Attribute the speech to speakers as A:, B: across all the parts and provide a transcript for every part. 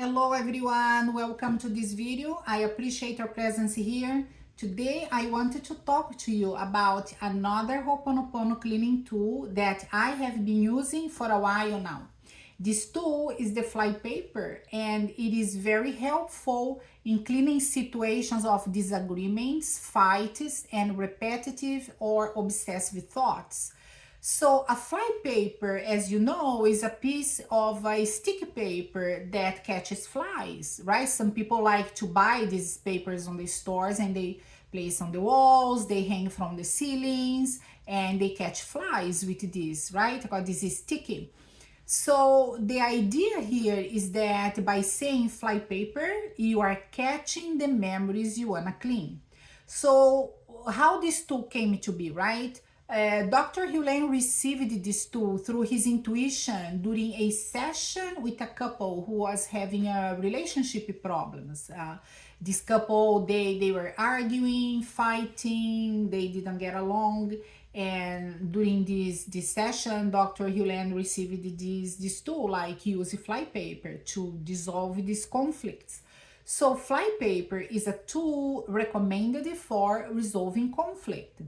A: Hello everyone, welcome to this video. I appreciate your presence here. Today I wanted to talk to you about another Ho'oponopono cleaning tool that I have been using for a while now. This tool is the Flypaper and it is very helpful in cleaning situations of disagreements, fights, and repetitive or obsessive thoughts. So a flypaper, as you know, is a piece of a sticky paper that catches flies, right? Some people like to buy these papers on the stores and they place on the walls, they hang from the ceilings, and they catch flies with this, right? Because this is sticky. So the idea here is that by saying flypaper, you are catching the memories you wanna clean. So how this tool came to be, right? Dr. Hulain received this tool through his intuition during a session with a couple who was having relationship problems. This couple, they were arguing, fighting, they didn't get along. And during this session, Dr. Hulain received this tool, like use flypaper to dissolve these conflicts. So flypaper is a tool recommended for resolving conflict.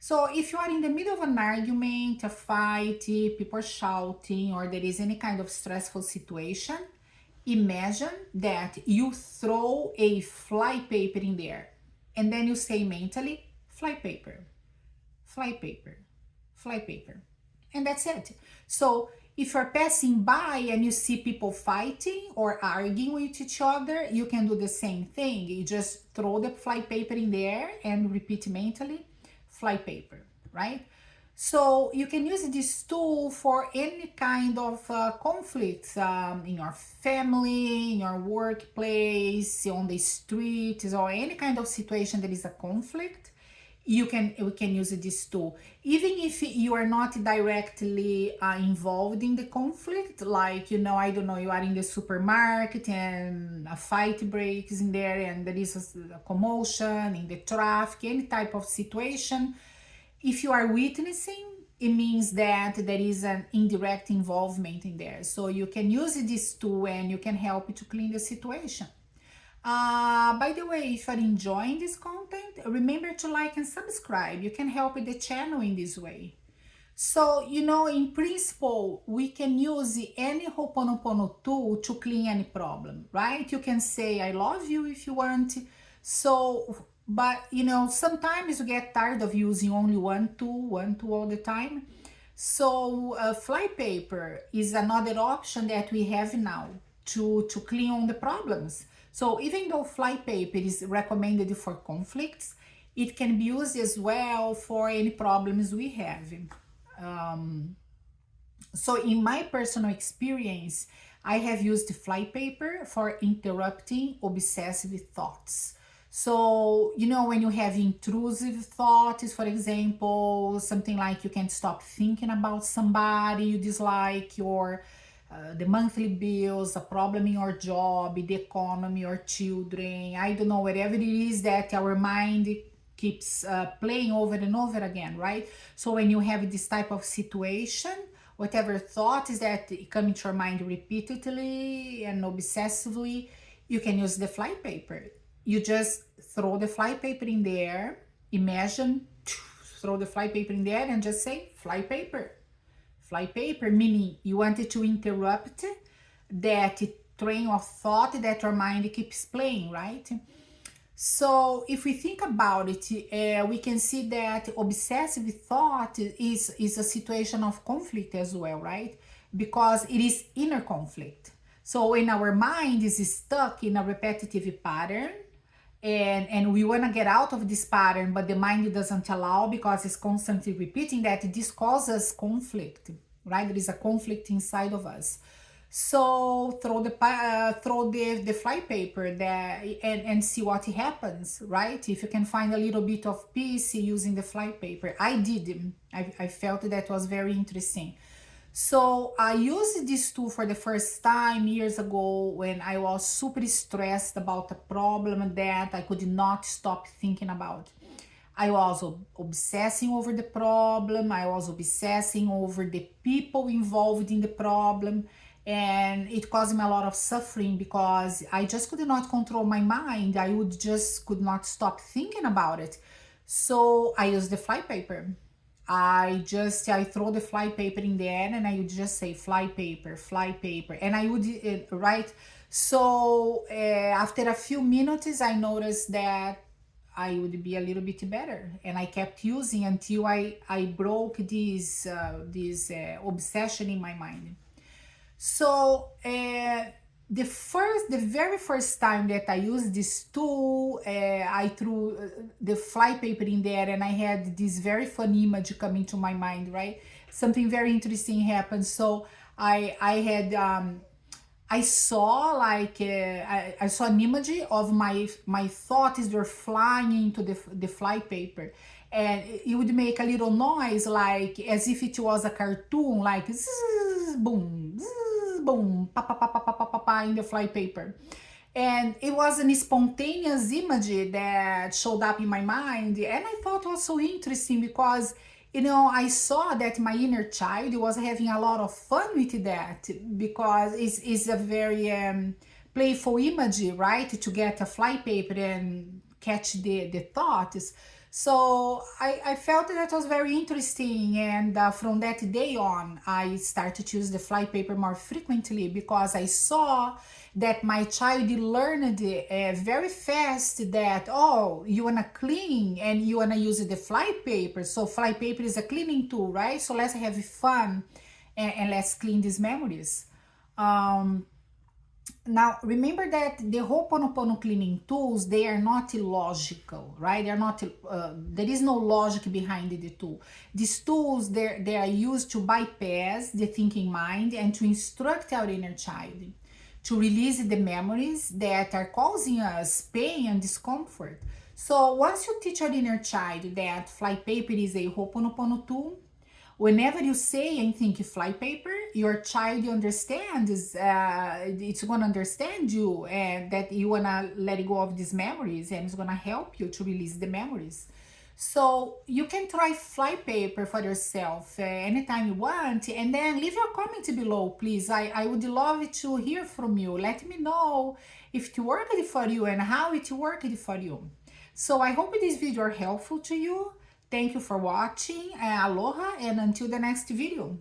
A: So if you are in the middle of an argument, a fight, people are shouting, or there is any kind of stressful situation, imagine that you throw a flypaper in there and then you say mentally, flypaper, flypaper, flypaper, and that's it. So if you're passing by and you see people fighting or arguing with each other, you can do the same thing. You just throw the flypaper in there and repeat mentally, flypaper, right? So you can use this tool for any kind of conflicts in your family, in your workplace, on the streets, or any kind of situation that is a conflict. We can use this tool. Even if you are not directly involved in the conflict, like, I don't know, you are in the supermarket and a fight breaks in there and there is a commotion in the traffic, any type of situation. If you are witnessing, it means that there is an indirect involvement in there. So you can use this tool and you can help to clean the situation. By the way, if you're enjoying this content, remember to like and subscribe. You can help the channel in this way. So, in principle, we can use any Ho'oponopono tool to clean any problem, right? You can say, I love you if you want. So, but, sometimes you get tired of using only one tool all the time. So, flypaper is another option that we have now to clean all the problems. So even though flypaper is recommended for conflicts, it can be used as well for any problems we have. So in my personal experience, I have used flypaper for interrupting obsessive thoughts. So, when you have intrusive thoughts, for example, something like you can't stop thinking about somebody you dislike, or the monthly bills, a problem in your job, the economy, your children, I don't know, whatever it is that our mind keeps playing over and over again, right? So when you have this type of situation, whatever thought is that come into your mind repeatedly and obsessively, you can use the flypaper. You just throw the flypaper in there, imagine, throw the flypaper in there and just say flypaper. Flypaper, meaning you wanted to interrupt that train of thought that your mind keeps playing, right? So if we think about it, we can see that obsessive thought is a situation of conflict as well, right? Because it is inner conflict. So when our mind is stuck in a repetitive pattern, and we want to get out of this pattern, but the mind doesn't allow because it's constantly repeating that, this causes conflict, right? There is a conflict inside of us. So throw the flypaper there and see what happens, right? If you can find a little bit of peace using the flypaper. I did. I felt that was very interesting. So I used this tool for the first time years ago when I was super stressed about a problem that I could not stop thinking about. I was obsessing over the problem. I was obsessing over the people involved in the problem. and it caused me a lot of suffering because I just could not control my mind. I would just could not stop thinking about it. So I used the flypaper. I throw the flypaper in the air and I would just say flypaper, and I would write. So after a few minutes, I noticed that I would be a little bit better, and I kept using until I broke this obsession in my mind. So the very first time that I used this tool, I threw the flypaper in there, and I had this very funny image coming to my mind. Right, something very interesting happened. So I had I saw like I saw an image of my thoughts were flying into the flypaper, and it would make a little noise like as if it was a cartoon, like zzz, boom, zzz, boom, pa pa pa pa pa pa pa pa in the flypaper. And it was an spontaneous image that showed up in my mind, and I thought it was so interesting because I saw that my inner child was having a lot of fun with that because it's a very playful image, right? To get a flypaper and catch the thoughts. So I felt that was very interesting, and from that day on, I started to use the flypaper more frequently because I saw that my child learned very fast that, oh, you wanna clean and you wanna use the flypaper. So flypaper is a cleaning tool, right? So let's have fun and let's clean these memories. Now, remember that the Ho'oponopono cleaning tools, they are not illogical, right? They're not, there is no logic behind the tool. These tools, they are used to bypass the thinking mind and to instruct our inner child, to release the memories that are causing us pain and discomfort. So once you teach your inner child that flypaper is a Ho'oponopono tool, whenever you say and think flypaper, your child understands, it's gonna understand you, and that you wanna let go of these memories, and it's gonna help you to release the memories. So you can try flypaper for yourself anytime you want, and then leave your comment below, please. I would love to hear from you. Let me know if it worked for you and how it worked for you. So I hope this video are helpful to you. Thank you for watching. Aloha, and until the next video.